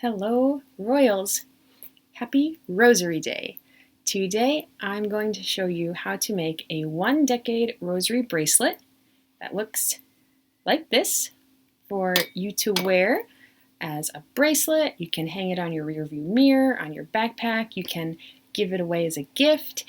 Hello, Royals! Happy Rosary Day! Today I'm going to show you how to make a 1-decade rosary bracelet that looks like this for you to wear as a bracelet. You can hang it on your rearview mirror, on your backpack. You can give it away as a gift.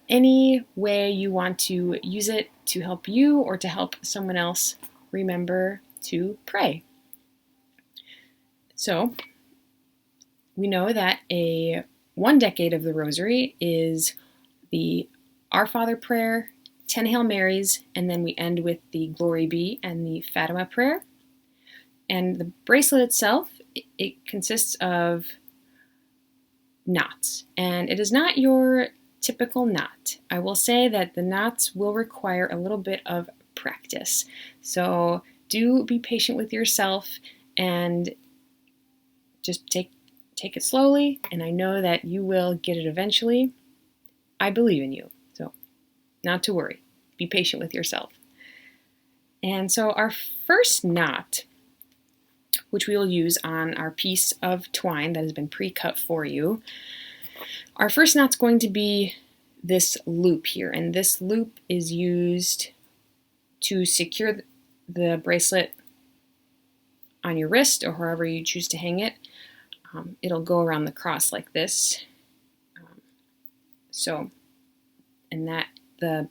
Any way you want to use it to help you or to help someone else remember to pray. So, we know that a 1 decade of the Rosary is the Our Father prayer, 10 Hail Marys, and then we end with the Glory Be and the Fatima prayer. And the bracelet itself, it consists of knots, and it is not your typical knot. I will say that the knots will require a little bit of practice. So do be patient with yourself and just take it slowly, and I know that you will get it eventually. I believe in you, so not to worry. Be patient with yourself. And so our first knot, which we will use on our piece of twine that has been pre-cut for you, our first knot's going to be this loop here, and this loop is used to secure the bracelet on your wrist or wherever you choose to hang it. It'll go around the cross like this. And that the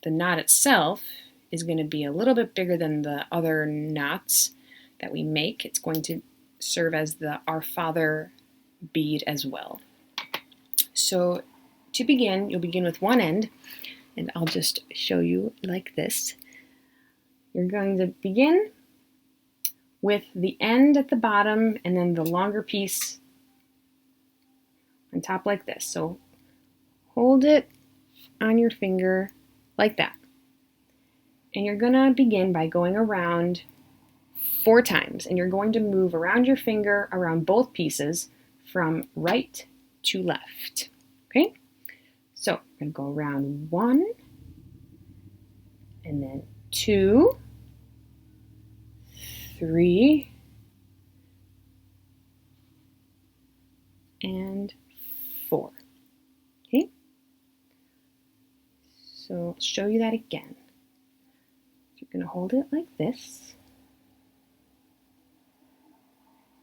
knot itself is going to be a little bit bigger than the other knots that we make. It's going to serve as the Our Father bead as well. So to begin, you'll begin with one end, and I'll just show you like this. You're going to begin with the end at the bottom and then the longer piece on top like this. So hold it on your finger like that. And you're going to begin by going around 4 times, and you're going to move around your finger around both pieces from right to left. Okay? So I'm going to go around 1 and then 2, 3, and 4. Okay? So I'll show you that again. You're going to hold it like this.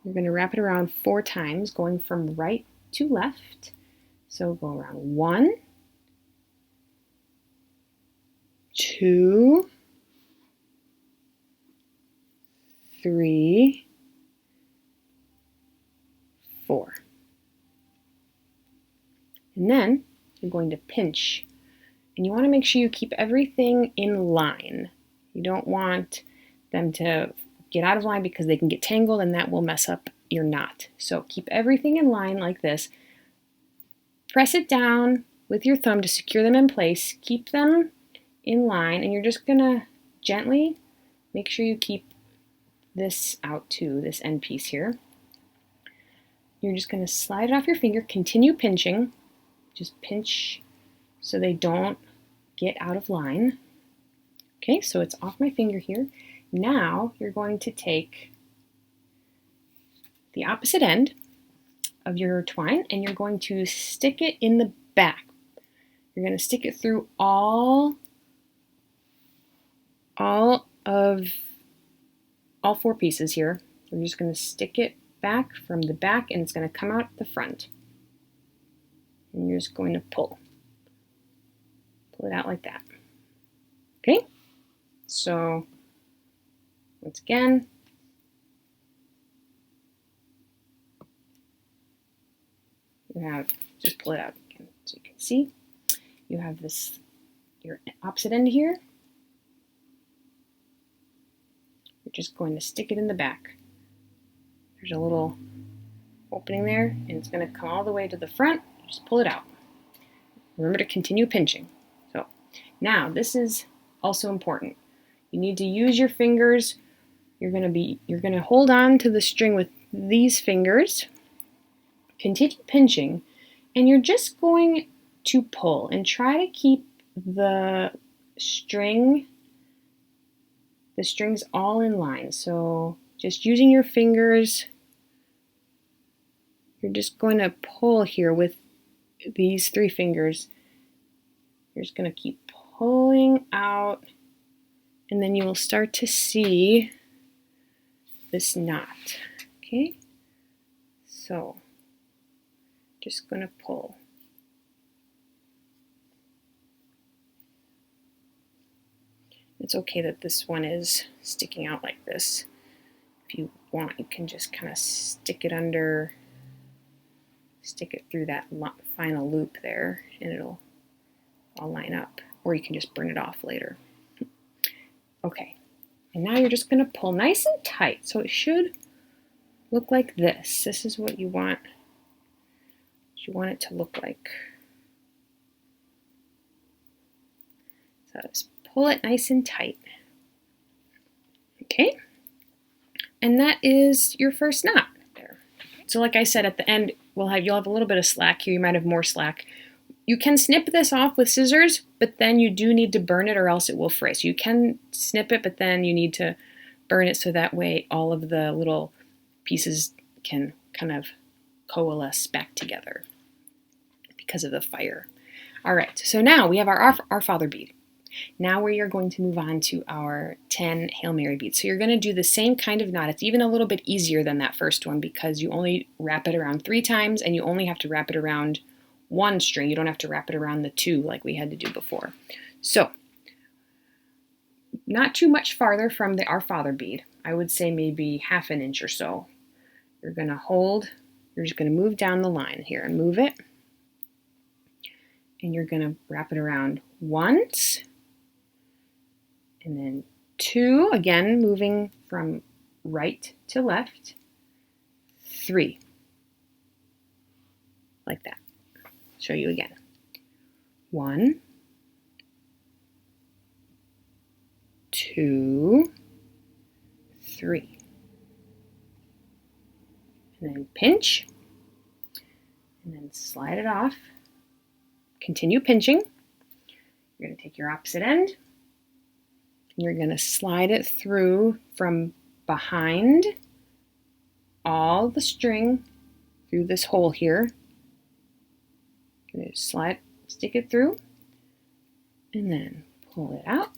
You're going to wrap it around 4 times, going from right to left. So go around 1, 2, 3, 4. And then you're going to pinch. And you want to make sure you keep everything in line. You don't want them to get out of line because they can get tangled and that will mess up your knot. So keep everything in line like this. Press it down with your thumb to secure them in place. Keep them in line, and you're just going to gently make sure you keep this out too, this end piece here. You're just going to slide it off your finger. Continue pinching. Just pinch so they don't get out of line. Okay, so it's off my finger here. Now you're going to take the opposite end of your twine and you're going to stick it in the back. You're going to stick it through all 4 pieces here. We're just going to stick it back from the back and it's going to come out the front. And you're just going to pull it out like that. Okay? So once again, you have, just pull it out again so you can see. You have this, your opposite end here. You're just going to stick it in the back. There's a little opening there, and it's going to come all the way to the front. Just pull it out. Remember to continue pinching. So now this is also important. You need to use your fingers. You're going to hold on to the string with these fingers. Continue pinching, and you're just going to pull and try to keep the strings all in line. So just using your fingers you're just going to pull here with these 3 fingers. You're just going to keep pulling out, and then you will start to see this knot. Okay? So, just going to pull. It's okay that this one is sticking out like this. If you want, you can just kind of stick it through that final loop there, and it'll all line up. Or you can just burn it off later. Okay, and now you're just going to pull nice and tight. So it should look like this. This is what you want. You want it to look like. So just pull it nice and tight. Okay, and that is your first knot there. So like I said, at the end, you'll have a little bit of slack here. You might have more slack. You can snip this off with scissors, but then you do need to burn it or else it will fray. So you can snip it, but then you need to burn it so that way all of the little pieces can kind of coalesce back together because of the fire. All right, so now we have our Father bead. Now we are going to move on to our 10 Hail Mary beads. So you're going to do the same kind of knot. It's even a little bit easier than that first one because you only wrap it around 3 times and you only have to wrap it around 1 string. You don't have to wrap it around the 2 like we had to do before. So, not too much farther from the Our Father bead. I would say maybe ½ an inch or so. You're going to hold, you're just going to move down the line here and move it. And you're going to wrap it around once, and then 2, again moving from right to left, 3, like that. Show you again. 1, 2, 3. And then pinch, and then slide it off. Continue pinching. You're going to take your opposite end, and you're going to slide it through from behind all the string through this hole here. You're going to stick it through, and then pull it out.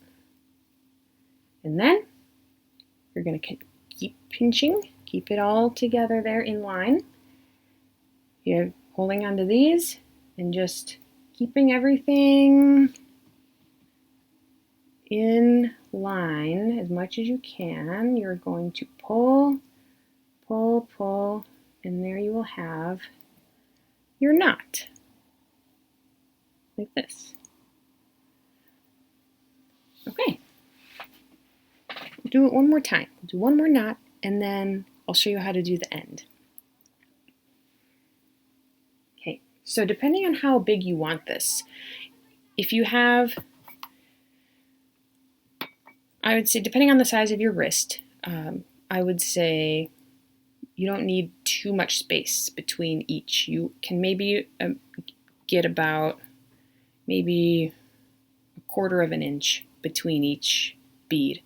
And then you're going to keep pinching, keep it all together there in line. You're holding onto these and just keeping everything in line as much as you can. You're going to pull, pull, pull, and there you will have your knot, like this. Okay. Do it one more time. We'll do one more knot, and then I'll show you how to do the end. Okay, so depending on how big you want this, if you have, I would say, depending on the size of your wrist, I would say you don't need too much space between each. You can maybe get about maybe 1/4 of an inch between each bead,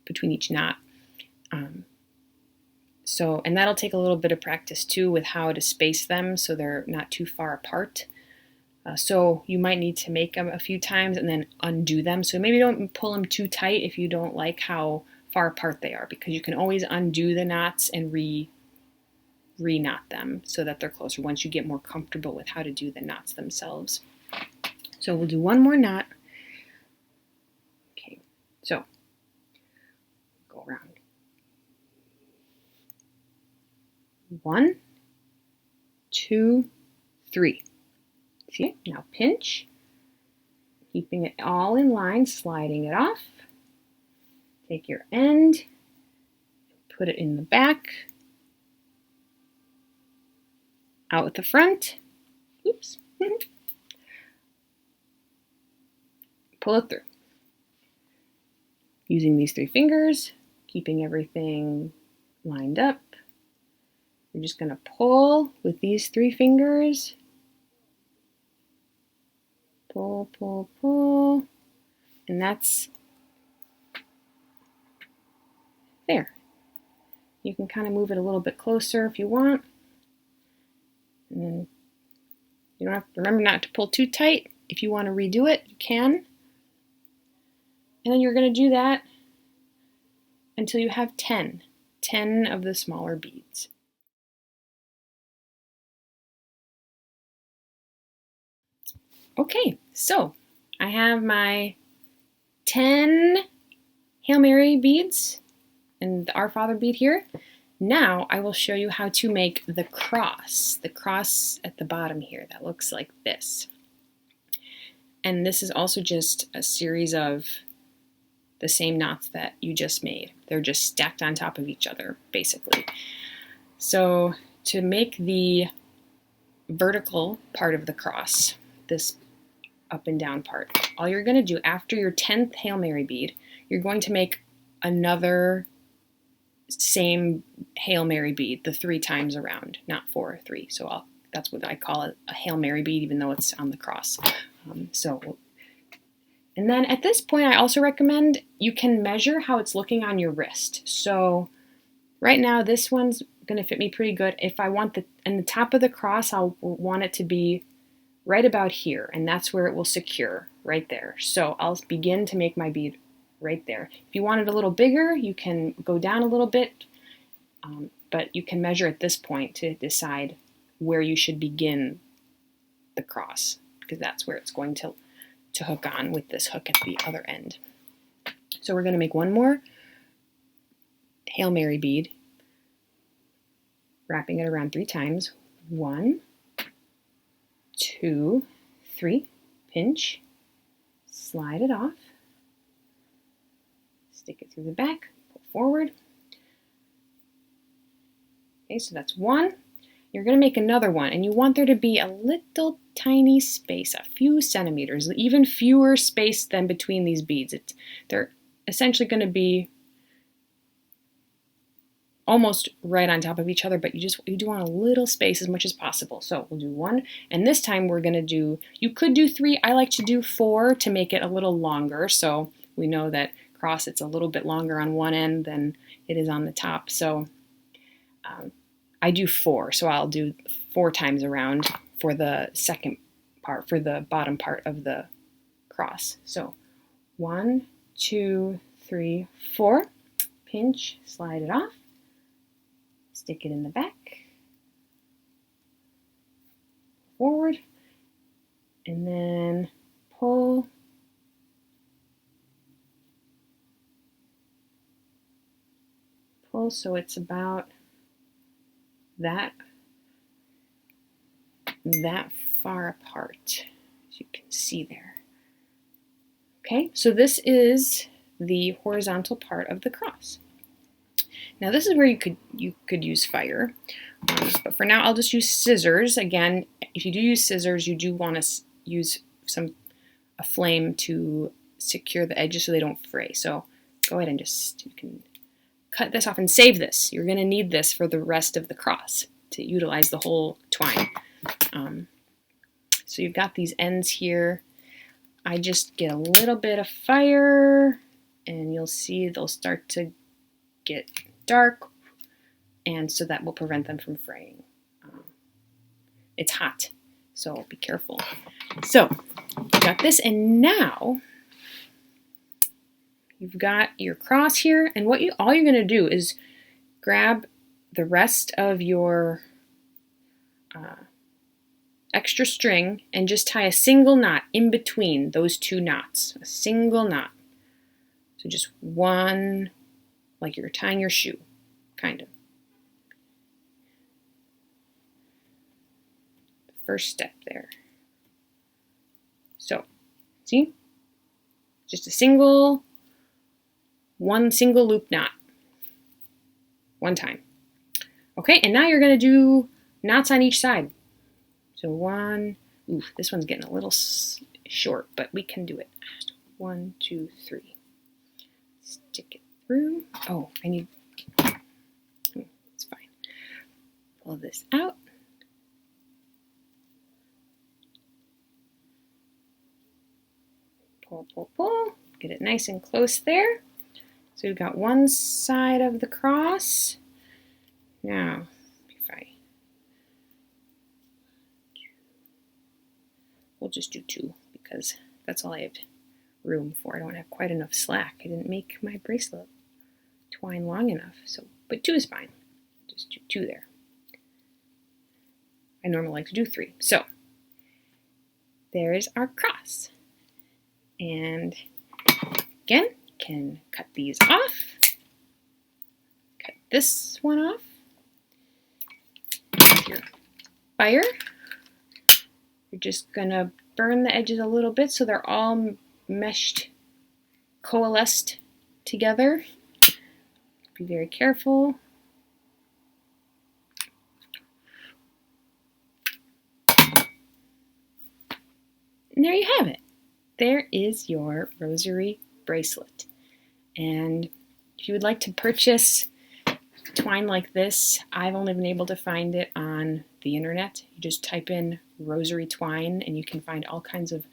between each knot. And that'll take a little bit of practice too with how to space them so they're not too far apart. So you might need to make them a few times and then undo them. So maybe don't pull them too tight if you don't like how far apart they are, because you can always undo the knots and re-knot them so that they're closer once you get more comfortable with how to do the knots themselves. So we'll do one more knot. Okay, so go around. 1, 2, 3. See? Now pinch, keeping it all in line, sliding it off. Take your end, put it in the back, out at the front. Oops. Pull it through. Using these 3 fingers, keeping everything lined up. You're just going to pull with these 3 fingers. Pull, pull, pull. And that's there. You can kind of move it a little bit closer if you want. And then you don't have to remember not to pull too tight. If you want to redo it, you can. And then you're going to do that until you have 10 of the smaller beads. Okay, so I have my 10 Hail Mary beads and the Our Father bead here. Now I will show you how to make the cross at the bottom here that looks like this. And this is also just a series of the same knots that you just made. They're just stacked on top of each other, basically. So to make the vertical part of the cross, this up and down part, all you're going to do after your 10th Hail Mary bead, you're going to make another same Hail Mary bead, the 3 times around, not 4 or 3. So that's what I call a Hail Mary bead, even though it's on the cross. And then at this point, I also recommend you can measure how it's looking on your wrist. So right now, this one's going to fit me pretty good. If I want in the top of the cross, I'll want it to be right about here, and that's where it will secure, right there. So I'll begin to make my bead right there. If you want it a little bigger, you can go down a little bit, but you can measure at this point to decide where you should begin the cross, because that's where it's going to hook on with this hook at the other end. So we're going to make one more Hail Mary bead, wrapping it around 3 times. 1, 2, 3, pinch, slide it off, stick it through the back, pull forward. Okay, so that's 1. You're going to make another one, and you want there to be a little tiny space, a few centimeters, even fewer space than between these beads. They're essentially going to be almost right on top of each other, but you do want a little space as much as possible. So we'll do 1, and this time we're going to do, you could do 3, I like to do 4 to make it a little longer, so we know that cross, it's a little bit longer on one end than it is on the top. So I do 4, so I'll do 4 times around for the second part, for the bottom part of the cross. So 1, 2, 3, 4, pinch, slide it off, stick it in the back, forward, and then pull, so it's about that far apart, as you can see there. Okay, so this is the horizontal part of the cross. Now this is where you could use fire, but for now I'll just use scissors. Again, if you do use scissors, you do want to use a flame to secure the edges so they don't fray. So go ahead and you can cut this off and save this. You're going to need this for the rest of the cross to utilize the whole twine. So you've got these ends here. I just get a little bit of fire, and you'll see they'll start to get dark, and so that will prevent them from fraying. It's hot, so be careful. So you got this, and now you've got your cross here, and all you're going to do is grab the rest of your extra string and just tie a single knot in between those 2 knots, a single knot. So just one, like you're tying your shoe, kind of. The first step there. So, see? Just one single loop knot. One time. Okay, and now you're going to do knots on each side. So 1, this one's getting a little short, but we can do it. 1, 2, 3. Stick it through. Oh, it's fine. Pull this out. Pull, pull, pull. Get it nice and close there. So we've got one side of the cross. Now, if I we'll just do 2 because that's all I have room for. I don't have quite enough slack. I didn't make my bracelet twine long enough, so but 2 is fine. Just do 2 there. I normally like to do 3. So there's our cross. And again, can cut these off. Cut this one off. With your fire, you're just gonna burn the edges a little bit so they're all meshed, coalesced together. Be very careful. And there you have it. There is your rosary bracelet. And if you would like to purchase twine like this, I've only been able to find it on the internet. You just type in rosary twine and you can find all kinds of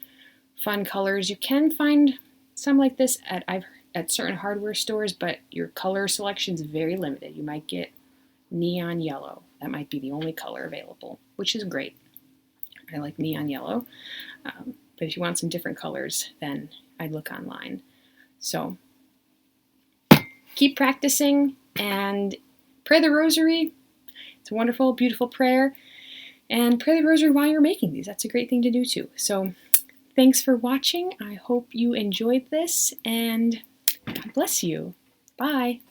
fun colors. You can find some like this at certain hardware stores, but your color selection is very limited. You might get neon yellow. That might be the only color available, which is great. I like neon yellow. But if you want some different colors, then I'd look online. So keep practicing and pray the rosary. It's a wonderful, beautiful prayer. And pray the rosary while you're making these. That's a great thing to do too. So thanks for watching. I hope you enjoyed this, and God bless you. Bye.